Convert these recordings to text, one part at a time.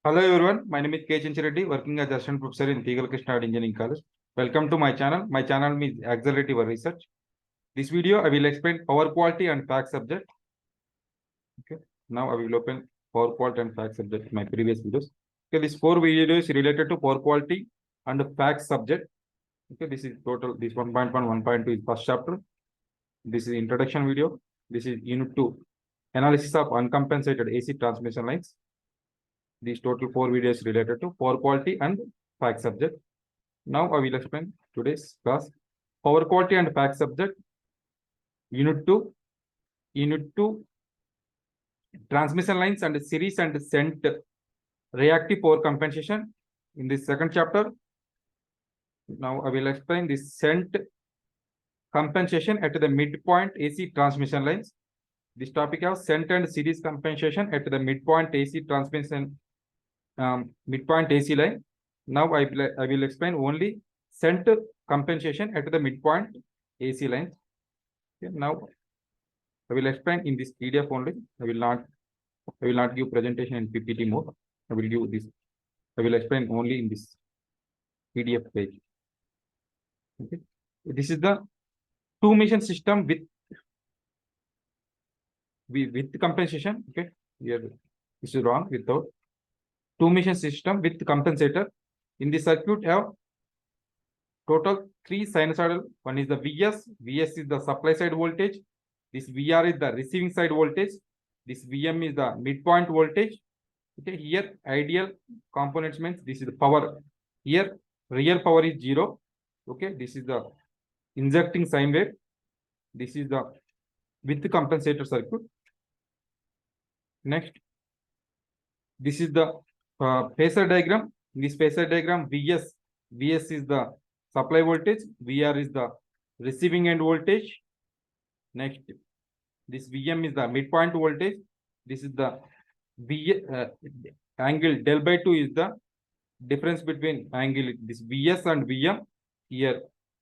Hello everyone, my name is K. Reddy, working as assistant professor in Tegal Krishna Engineering College. Welcome to my channel. My channel is Accelerate Your Research. This video I will explain power quality and fact subject. Okay, now I will open power quality and fact subject in my previous videos. Okay, these 4 videos related to power quality and fact subject. Okay, this is total. This 1.1, 1.2 is first chapter. This is introduction video. This is unit 2, analysis of uncompensated AC transmission lines. These total 4 videos related to power quality and fact subject. Now I will explain today's class. Power quality and fact subject. Unit 2, transmission lines and series and shunt reactive power compensation. In this second chapter, now I will explain this shunt compensation at the midpoint AC transmission lines. This topic of shunt and series compensation at the midpoint AC transmission midpoint AC line. Now I will explain only shunt compensation at the midpoint AC line. Okay, now I will explain in this PDF only. I will not give presentation in PPT mode. I will give this. I will explain only in this PDF page. Okay. This is the two mission system with compensation. Okay. Here this is wrong. Without two mission system with compensator. In the circuit have total 3 sinusoidal. One is the VS. VS is the supply side voltage. This VR is the receiving side voltage. This VM is the midpoint voltage. Okay, here ideal components means this is the power. Here real power is 0. Okay, this is the injecting sine wave. This is the with compensator circuit. Next, this is the phasor diagram. In this phasor diagram, VS is the supply voltage, VR is the receiving end voltage. Next, this VM is the midpoint voltage. This is the angle del by 2 is the difference between angle this VS and VM. Here,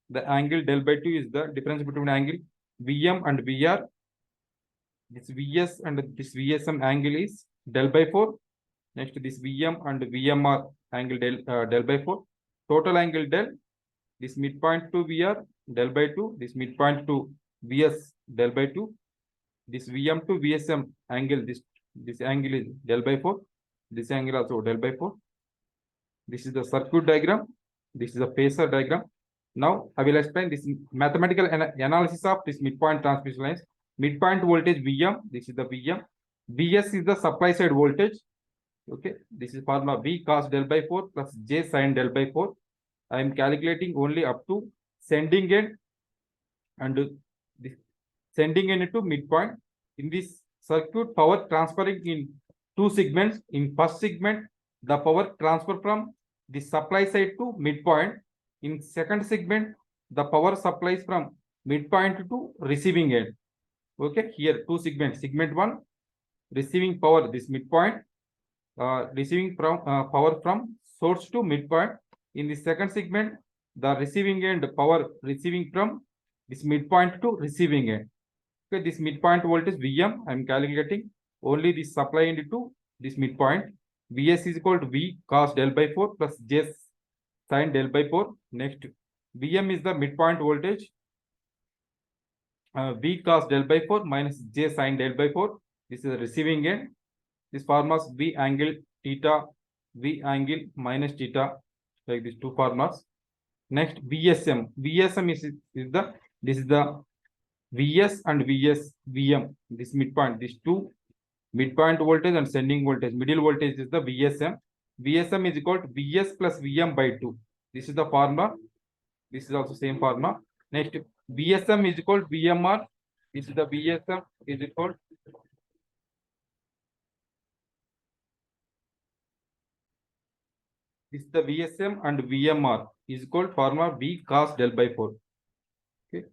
the angle del by 2 is the difference between angle VM and VR. This VS and this VSM angle is del by 4. Next, this VM and VMR angle del by 4. Total angle del. This midpoint to VR del by 2. This midpoint to VS del by 2. This VM to VSM angle. This angle is del by 4. This angle also del by 4. This is the circuit diagram. This is the phasor diagram. Now I will explain this mathematical analysis of this midpoint transmission lines. Midpoint voltage VM. This is the VM. VS is the supply side voltage. Okay. This is formula V cos del by 4 plus J sin del by 4. I am calculating only up to sending end and this sending end to midpoint. In this circuit, power transferring in 2 segments. In first segment, the power transfer from the supply side to midpoint. In second segment, the power supplies from midpoint to receiving end. Okay, here 2 segments. Segment 1, receiving power, this midpoint, receiving from power from source to midpoint. In the second segment, the receiving end power receiving from this midpoint to receiving end. Okay, this midpoint voltage VM, I am calculating only the supply end to this midpoint. VS is equal to V cos del by 4 plus J sin del by 4. Next, VM is the midpoint voltage. V cos del by 4 minus J sin del by 4. This is the receiving end. This formulas V angle theta, V angle minus theta, like these 2 formulas. Next, VSM. VSM is the VS and VS VM. This midpoint, these 2 midpoint voltage and sending voltage. Middle voltage is the VSM. VSM is equal to VS plus VM by 2. This is the formula. This is also same formula. Next, VSM is equal to VMR. This is the VSM is equal to this is the VSM and VMR is equal to formula V cos del by 4. Okay.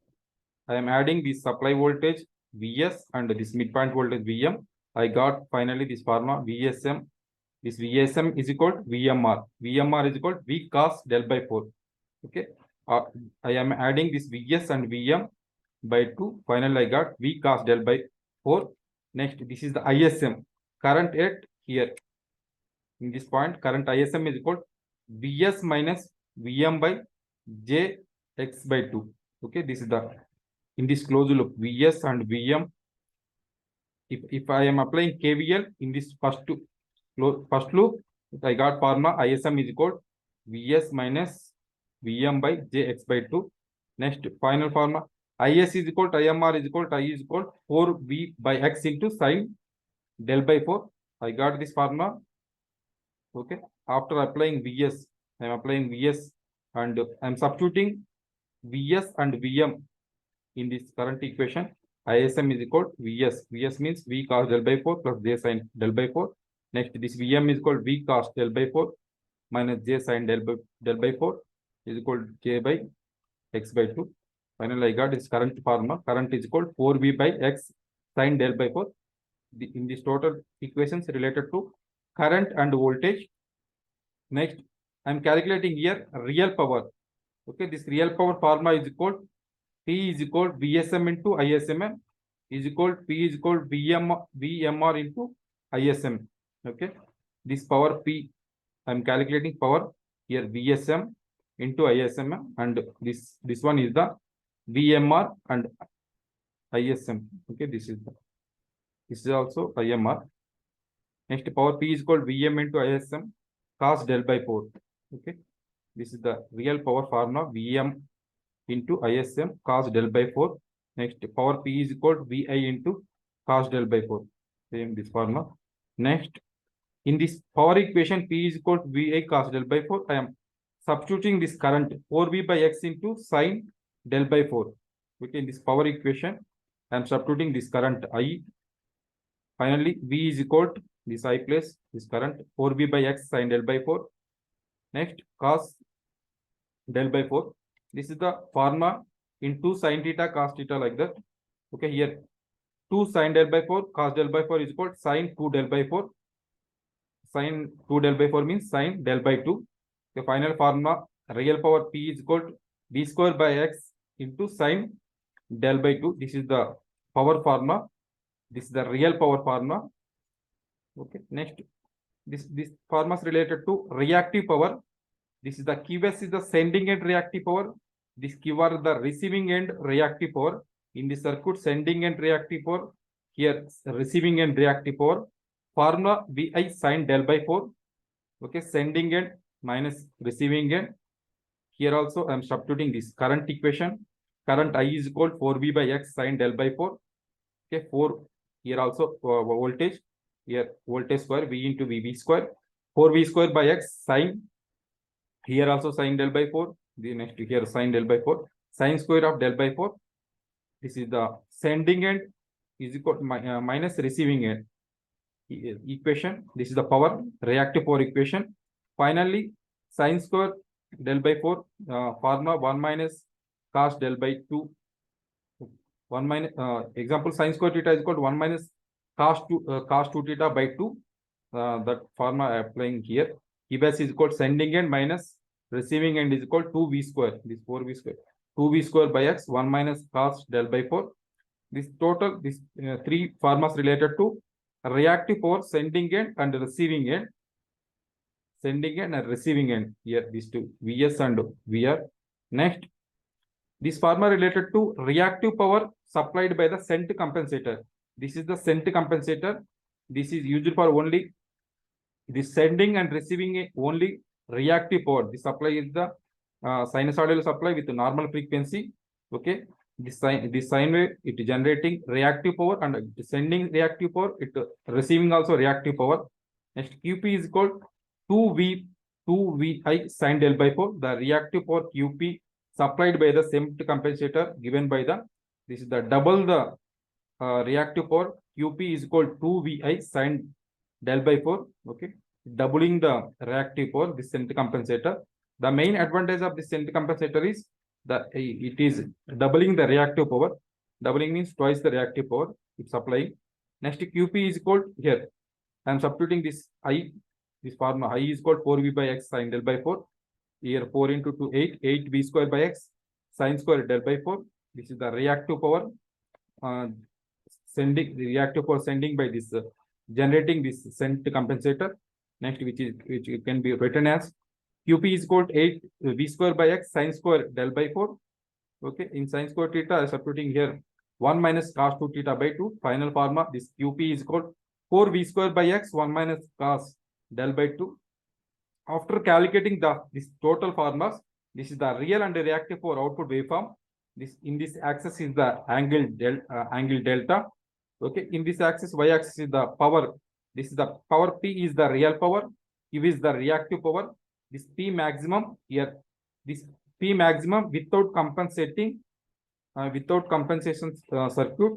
I am adding this supply voltage VS and this midpoint voltage VM. I got finally this formula VSM. This VSM is equal to VMR. VMR is equal to V cos del by 4. Okay. I am adding this VS and VM by 2. Finally, I got V cos del by 4. Next, this is the ISM. Current at here. in this point, current ISM is equal to Vs minus Vm by J x by 2. Okay, this is the, in this closed loop, Vs and Vm. If I am applying KVL in this first loop, I got formula ISM is equal to Vs minus Vm by Jx by 2. Next, final formula Is is equal to IMR is equal to I is equal to 4V by X into sine del by 4. I got this formula. Okay. After applying Vs, I am applying Vs and I am substituting Vs and Vm in this current equation. ISM is equal to Vs. Vs means V cos del by 4 plus J sin del by 4. Next, this Vm is equal to V cos del by 4 minus J sin del by 4 is equal to J by X by 2. Finally, I got this current formula. Current is equal to 4V by X sin del by 4. In this total equations related to current and voltage. Next, I am calculating here real power. Okay, this real power formula is equal to P is equal to VSM into ISM is equal to P is equal to VMR into ISM. Okay, this power P, I am calculating power here VSM into ISM, and this one is the VMR and ISM. Okay, this is also IMR. Next, power P is equal to VM into ISM cos del by 4. Okay, this is the real power formula VM into ISM cos del by 4. Next, power P is equal to VI into cos del by 4. Same this formula. Next, in this power equation, P is equal to VI cos del by 4. I am substituting this current 4V by X into sine del by 4. Okay, in this power equation, I am substituting this current I. Finally, V is equal to this I place this current 4V by X sine del by 4. Next, cos del by 4. This is the formula in 2 sin theta cos theta, like that. Okay, here 2 sin del by 4 cos del by 4 is equal to sin 2 del by 4. Sin 2 del by 4 means sin del by 2. The final formula real power P is equal to B square by X into sin del by 2. This is the power formula. This is the real power formula. Okay, next, this formula is related to reactive power. This is the QS is the sending end reactive power. This QR is the receiving end reactive power. In the circuit, sending end reactive power. Here, receiving end reactive power. Formula VI sin del by 4. Okay, sending end minus receiving end. Here also, I am substituting this current equation. Current I is equal to 4V by X sin del by 4. Okay, 4. Here also voltage. Here voltage square V into VV square. 4V square by X sin. Here also sin del by 4. The next here sin del by 4. Sin square of del by 4. This is the sending end is equal to minus receiving end equation. This is the power reactive power equation. Finally, sin square del by 4 formula 1 minus cos del by 2. 1 minus example sin square theta is equal to 1 minus cos 2 theta by 2. That formula I am applying here. EBS is equal to sending end minus receiving end is equal to 2V square. This 4V square. 2V square by X 1 minus cos del by 4. This total, this 3 formulas related to reactive power, sending end and receiving end. Sending end and receiving end. Here these two VS and VR. Next, this formula related to reactive power supplied by the shunt compensator. This is the shunt compensator. This is used for only the sending and receiving only reactive power. The supply is the sinusoidal supply with normal frequency. Okay, this sine wave it is generating reactive power and sending reactive power, it receiving also reactive power. Next, QP is equal to 2VI sin del by 4. The reactive power QP supplied by the shunt compensator given by the, this is the double the reactive power QP is equal to 2VI sin del by 4. Okay, doubling the reactive power, this shunt compensator. The main advantage of this shunt compensator is that it is doubling the reactive power. Doubling means twice the reactive power it's supplying. Next, QP is equal to, here I am substituting this I, this formula I is equal to 4V by X sin del by 4. Here 4 into 2 8V square by X sin square del by 4. This is the reactive power sending, the reactive power sending by this generating this shunt compensator. Next, which can be written as QP is equal to 8 V square by X sin square del by 4. Okay, in sin square theta, I am substituting here 1 minus cos 2 theta by 2. Final formula, this QP is equal to 4 V square by X 1 minus cos del by 2. After calculating this total formulas, this is the real and reactive power output waveform. This in this axis is the angle delta. Okay, in this axis, y axis is the power. This is the power P is the real power. Q is the reactive power. This P maximum here. This P maximum without compensating, without compensation circuit.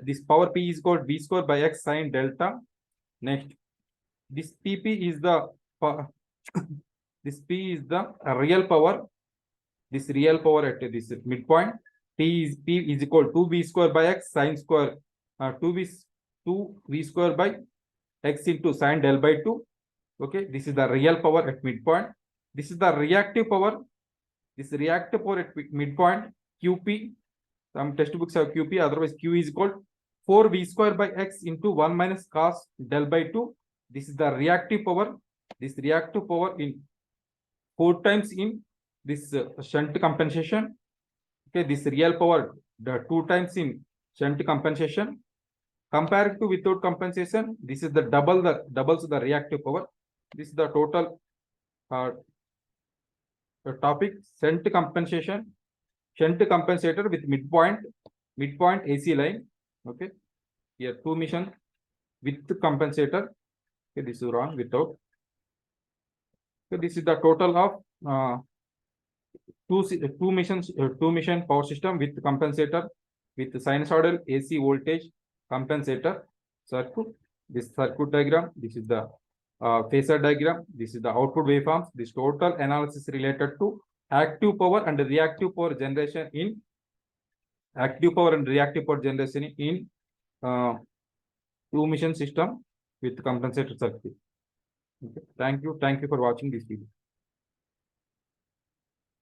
This power P is called V square by X sin delta. Next, this PP is the this P is the real power. This real power at this midpoint. P is equal to 2V square by X sin square 2V square by X into sin del by 2. Okay, this is the real power at midpoint. This is the reactive power. This reactive power at midpoint QP. Some textbooks have QP, otherwise Q is equal to 4V square by X into 1 minus cos del by 2. This is the reactive power. This reactive power in 4 times in this shunt compensation. Okay, this real power the 2 times in shunt compensation. Compared to without compensation, this is the doubles the reactive power. This is the total topic. Shunt compensation, shunt compensator with midpoint AC line. Okay, here 2 mission with compensator. Okay, this is wrong, without. So this is the total of two mission power system with compensator with sinusoidal AC voltage compensator circuit. This circuit diagram. This is the phasor diagram. This is the output waveforms. This total analysis related to active power and reactive power generation in two mission system with compensator circuit. Okay. Thank you for watching this video.